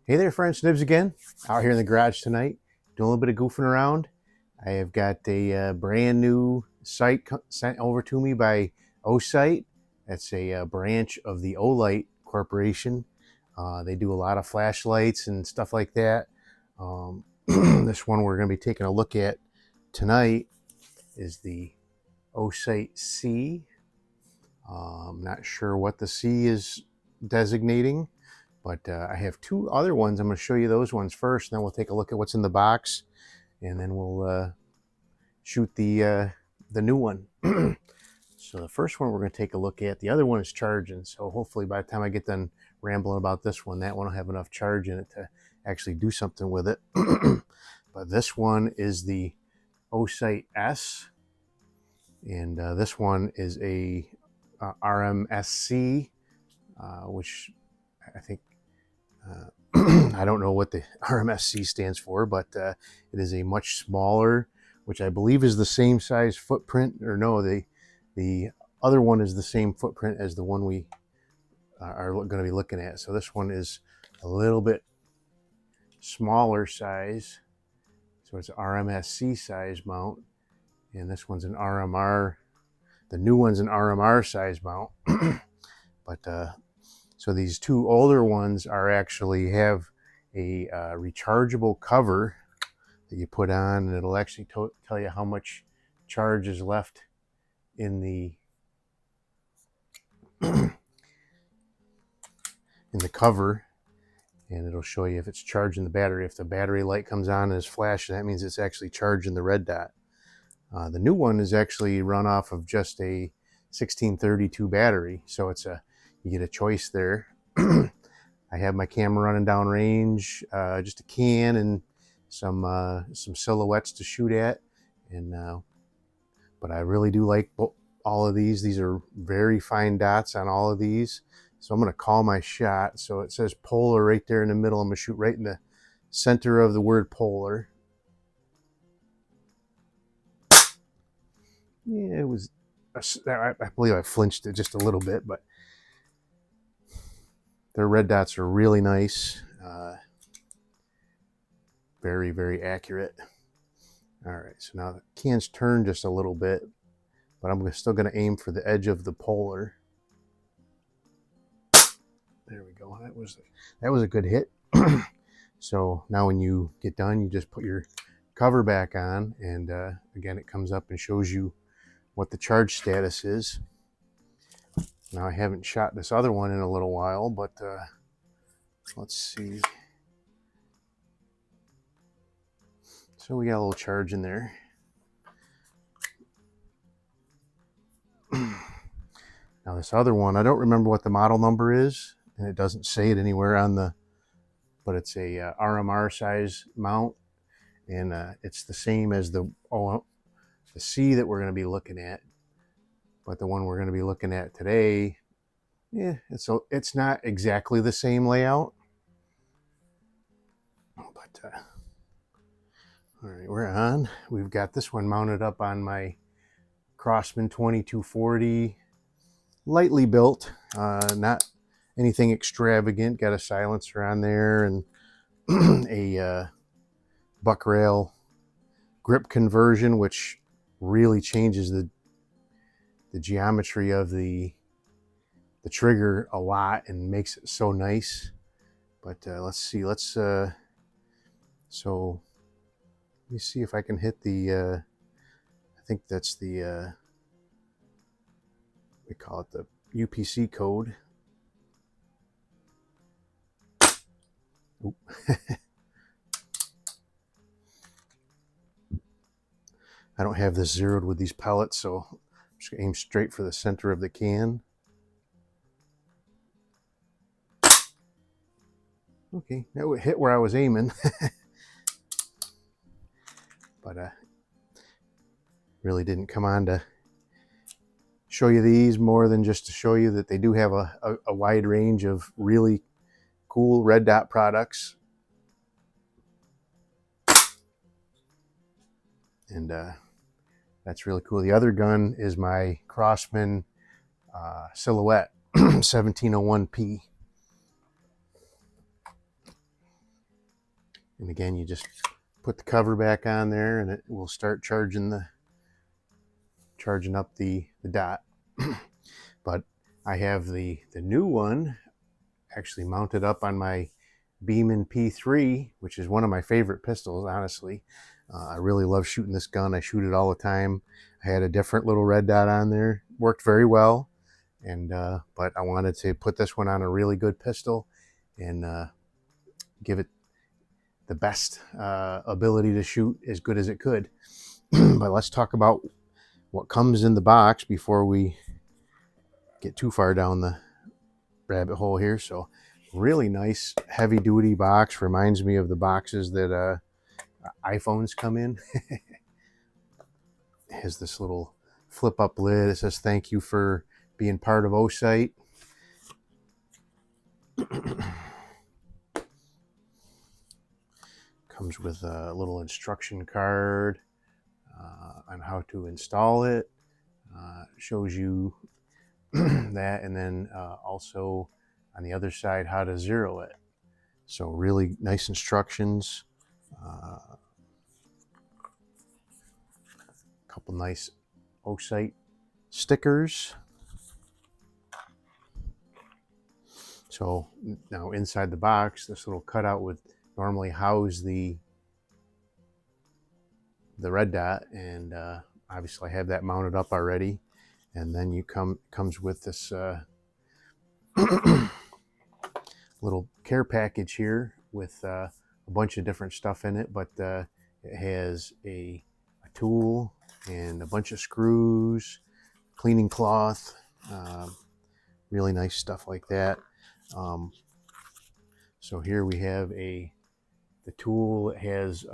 Hey there, friends, Nibs again. Out here in the garage tonight, doing a little bit of goofing around. I have got a brand new sight sent over to me by Osight. That's a branch of the Olight Corporation. They do a lot of flashlights and stuff like that. This one we're going to be taking a look at tonight is the Osight C. I'm not sure what the C is designating. But I have two other ones. I'm going to show you those ones first, and then we'll take a look at what's in the box, and then we'll shoot the new one. So the first one we're going to take a look at. The other one is charging, so hopefully by the time I get done rambling about this one, that one will have enough charge in it to actually do something with it. But this one is the Osight S, and this one is a RMSC, which I think I don't know what the RMSC stands for, but it is a much smaller, which I believe is the same size footprint, or no, the other one is the same footprint as the one we are going to be looking at. So this one is a little bit smaller size, so it's RMSC size mount, and this one's an RMR. The new one's an RMR size mount, but so these two older ones are actually have a rechargeable cover that you put on, and it'll actually tell you how much charge is left in the in the cover, and it'll show you if it's charging the battery. If the battery light comes on and is flashing, that means it's actually charging the red dot. The new one is actually run off of just a 1632 battery, so it's you get a choice there. I have my camera running downrange, just a can and some silhouettes to shoot at, and but I really do like all of these. These are very fine dots on all of these, so I'm going to call my shot. So it says polar right there in the middle. I'm going to shoot right in the center of the word polar. Yeah, it was. I believe I flinched it just a little bit, but their red dots are really nice. Very, very accurate. All right, so now the can's turned just a little bit, but I'm still going to aim for the edge of the polar. There we go. That was a good hit. So now when you get done, you just put your cover back on, and again, it comes up and shows you what the charge status is. Now I haven't shot this other one in a little while, but let's see. So we got a little charge in there. Now this other one, I don't remember what the model number is, and it doesn't say it anywhere on the, but it's a RMR size mount, and it's the same as the C that we're going to be looking at. But the one we're going to be looking at today, yeah, it's not exactly the same layout. But all right, we're on. We've got this one mounted up on my Crosman 2240, lightly built, not anything extravagant. Got a silencer on there and a buck rail grip conversion, which really changes the geometry of the trigger a lot and makes it so nice. But let's see. So let me see if I can hit the. I think that's the. We call it the UPC code. Oop. I don't have this zeroed with these pellets, so I'm just gonna aim straight for the center of the can. Okay, that would hit where I was aiming. But really didn't come on to show you these more than just to show you that they do have a wide range of really cool red dot products. And that's really cool. The other gun is my Crosman Silhouette 1701P. And again, you just put the cover back on there and it will start charging up the dot. But I have the new one actually mounted up on my Beeman P3, which is one of my favorite pistols, honestly. I really love shooting this gun. I shoot it all the time. I had a different little red dot on there. Worked very well. And but I wanted to put this one on a really good pistol and give it the best ability to shoot as good as it could. But let's talk about what comes in the box before we get too far down the rabbit hole here. So really nice heavy duty box. Reminds me of the boxes that iPhones come in. It has this little flip up lid. It says thank you for being part of Osight. Comes with a little instruction card on how to install it. Shows you that, and then also on the other side how to zero it. So really nice instructions. Couple nice Osight stickers. So now inside the box, this little cutout would normally house the red dot, and obviously I have that mounted up already. And then you comes with this little care package here with a bunch of different stuff in it, but it has a tool and a bunch of screws, cleaning cloth, really nice stuff like that. So here we have the tool. It has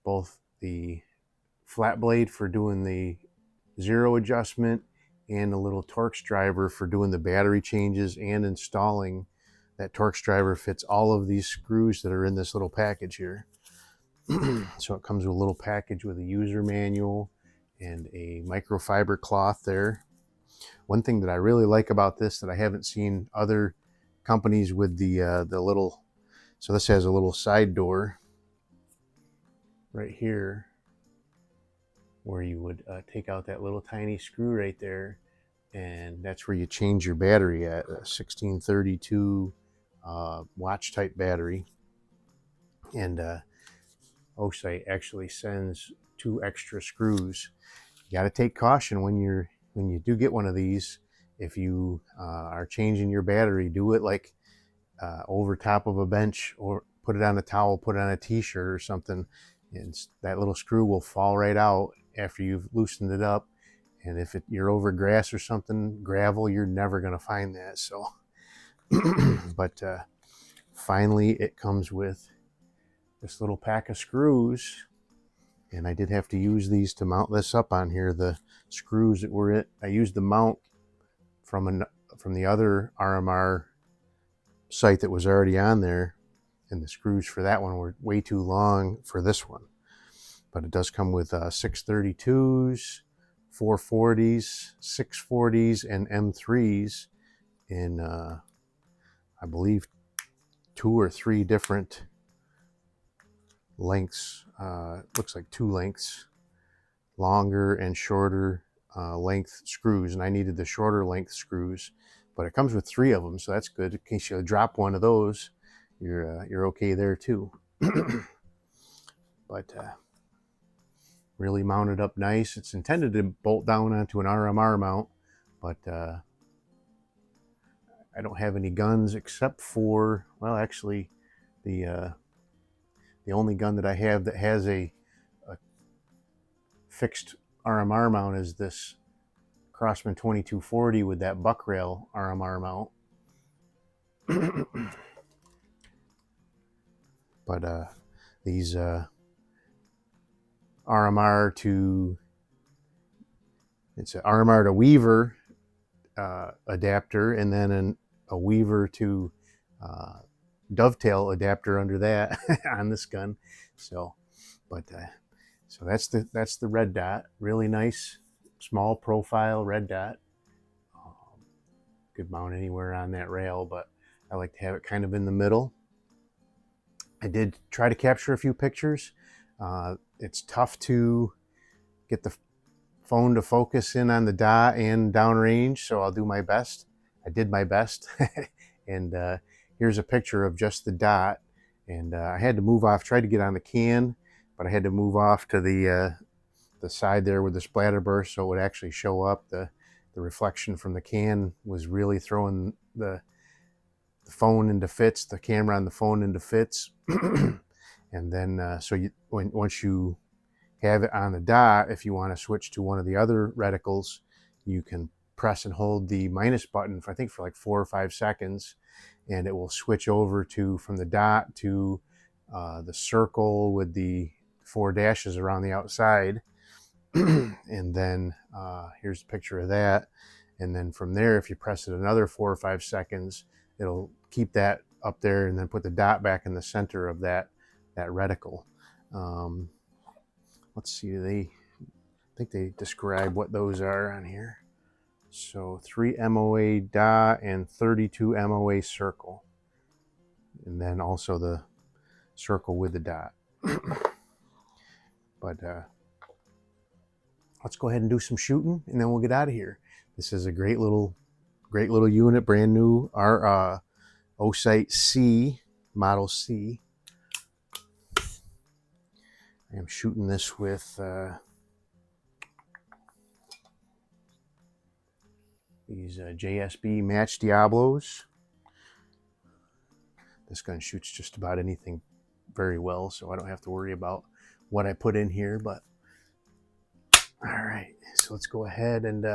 both the flat blade for doing the zero adjustment and a little Torx driver for doing the battery changes and installing. That Torx driver fits all of these screws that are in this little package here. So it comes with a little package with a user manual and a microfiber cloth there. One thing that I really like about this that I haven't seen other companies with the little, so this has a little side door right here where you would take out that little tiny screw right there, and that's where you change your battery at, a 1632 watch type battery. And Osight actually sends 2 extra screws. You got to take caution when you do get one of these. If you are changing your battery, do it like over top of a bench, or put it on a towel, put it on a t-shirt or something, and that little screw will fall right out after you've loosened it up. And if you're over grass or something, gravel, you're never going to find that. So but finally it comes with this little pack of screws, and I did have to use these to mount this up on here. The screws that were it, I used the mount from the other RMR sight that was already on there, and the screws for that one were way too long for this one. But it does come with 632s, 440s, 640s, and M3s in I believe 2 or 3 different lengths. Looks like 2 lengths, longer and shorter length screws, and I needed the shorter length screws, but it comes with 3 of them, so that's good. In case you drop one of those, you're okay there too. But really mounted up nice. It's intended to bolt down onto an RMR mount, but I don't have any guns except for, well, actually the only gun that I have that has a fixed RMR mount is this Crossman 2240 with that buck rail RMR mount. But these RMR to, it's an RMR to Weaver adapter, and then a Weaver to dovetail adapter under that on this gun. So, but so that's the red dot. Really nice, small profile red dot. Could mount anywhere on that rail, but I like to have it kind of in the middle. I did try to capture a few pictures. It's tough to get the phone to focus in on the dot and downrange, so I'll do my best. I did my best. And here's a picture of just the dot. And I had to move off, tried to get on the can, but I had to move off to the side there with the splatter burst so it would actually show up. The reflection from the can was really throwing the phone into fits, the camera on the phone into fits. And then so once you have it on the dot, if you want to switch to one of the other reticles, you can press and hold the minus button for, I think, for like 4 or 5 seconds, and it will switch over to from the dot to the circle with the 4 dashes around the outside. And then here's a picture of that. And then from there, if you press it another 4 or 5 seconds, it'll keep that up there and then put the dot back in the center of that reticle. Let's see, I think they describe what those are on here. So 3 MOA dot and 32 MOA circle. And then also the circle with the dot. But let's go ahead and do some shooting, and then we'll get out of here. This is a great little unit, brand new. Our Osight C, Model C. I am shooting this with these JSB Match Diablos. This gun shoots just about anything very well, so I don't have to worry about what I put in here. But all right, so let's go ahead and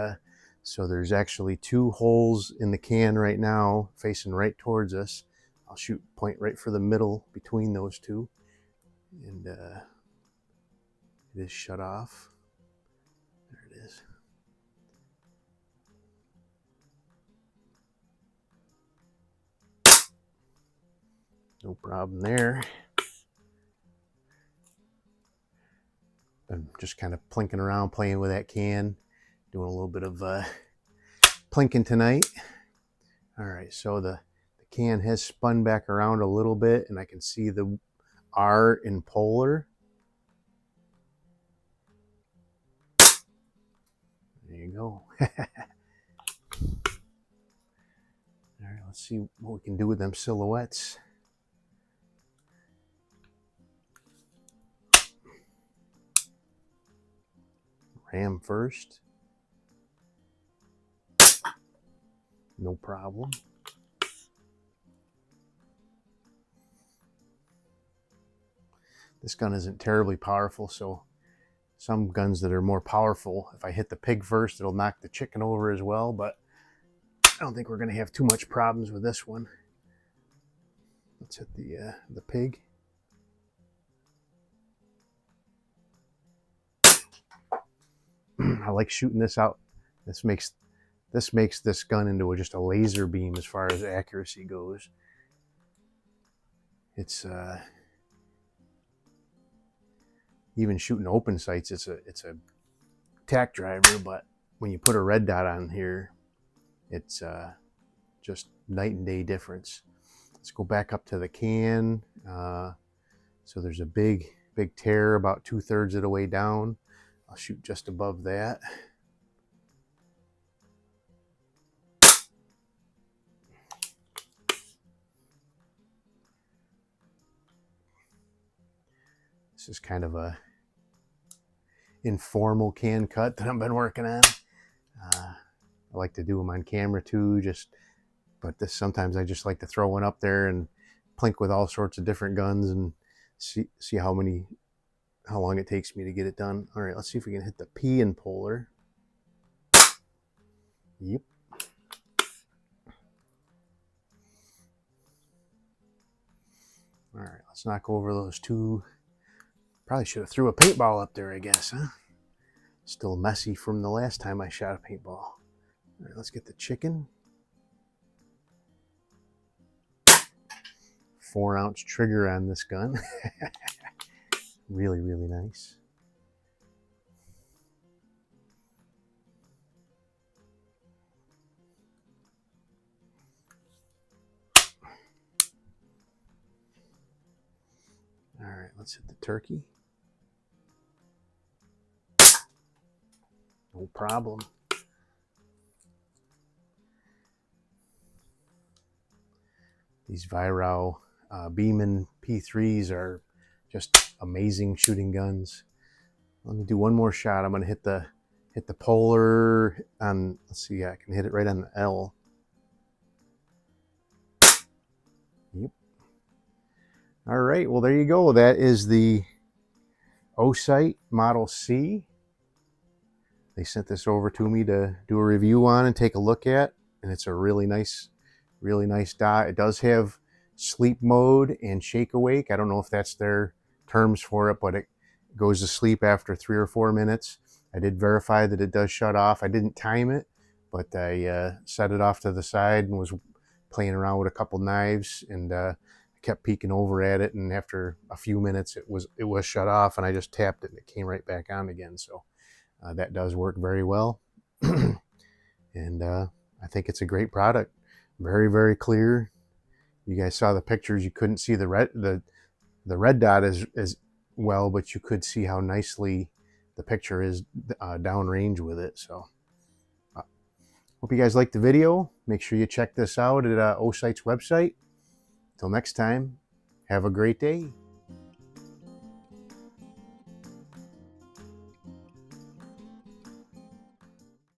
so there's actually 2 holes in the can right now facing right towards us. I'll shoot point right for the middle between those 2, and it is shut off. There it is. No problem there. I'm just kind of plinking around, playing with that can, doing a little bit of plinking tonight. All right, so the can has spun back around a little bit, and I can see the R in polar. There you go. All right, let's see what we can do with them silhouettes. Ram first. No problem. This gun isn't terribly powerful, so some guns that are more powerful, if I hit the pig first, it'll knock the chicken over as well, but I don't think we're going to have too much problems with this one. Let's hit the pig. I like shooting this out. This makes this gun into just a laser beam as far as accuracy goes. It's even shooting open sights, it's a tack driver, but when you put a red dot on here, it's just night and day difference. Let's go back up to the can. So there's a big tear about 2/3 of the way down. I'll shoot just above that. This is kind of a informal can cut that I've been working on. I like to do them on camera too, but this sometimes I just like to throw one up there and plink with all sorts of different guns and see how long it takes me to get it done. All right, let's see if we can hit the P in polar. Yep. All right, let's knock over those 2. Probably should have threw a paintball up there, I guess, huh? Still messy from the last time I shot a paintball. All right, let's get the chicken. 4-ounce trigger on this gun. Really, really nice. Let's hit the turkey. No problem. These Viro Beeman P3s are just amazing shooting guns. Let me do one more shot. I'm going to hit the polar on, let's see, I can hit it right on the L. Yep. All right, well, there you go. That is the Osight Model C. They sent this over to me to do a review on and take a look at, and it's a really nice dot. It does have sleep mode and shake awake. I don't know if that's their terms for it, but it goes to sleep after 3 or 4 minutes. I did verify that it does shut off. I didn't time it, but I set it off to the side and was playing around with a couple knives, and I kept peeking over at it, and after a few minutes it was shut off, and I just tapped it and it came right back on again. So that does work very well. And I think it's a great product. Very, very clear. You guys saw the pictures. You couldn't see the red dot as well, but you could see how nicely the picture is downrange with it. So hope you guys liked the video. Make sure you check this out at Osight's website. Till next time, have a great day.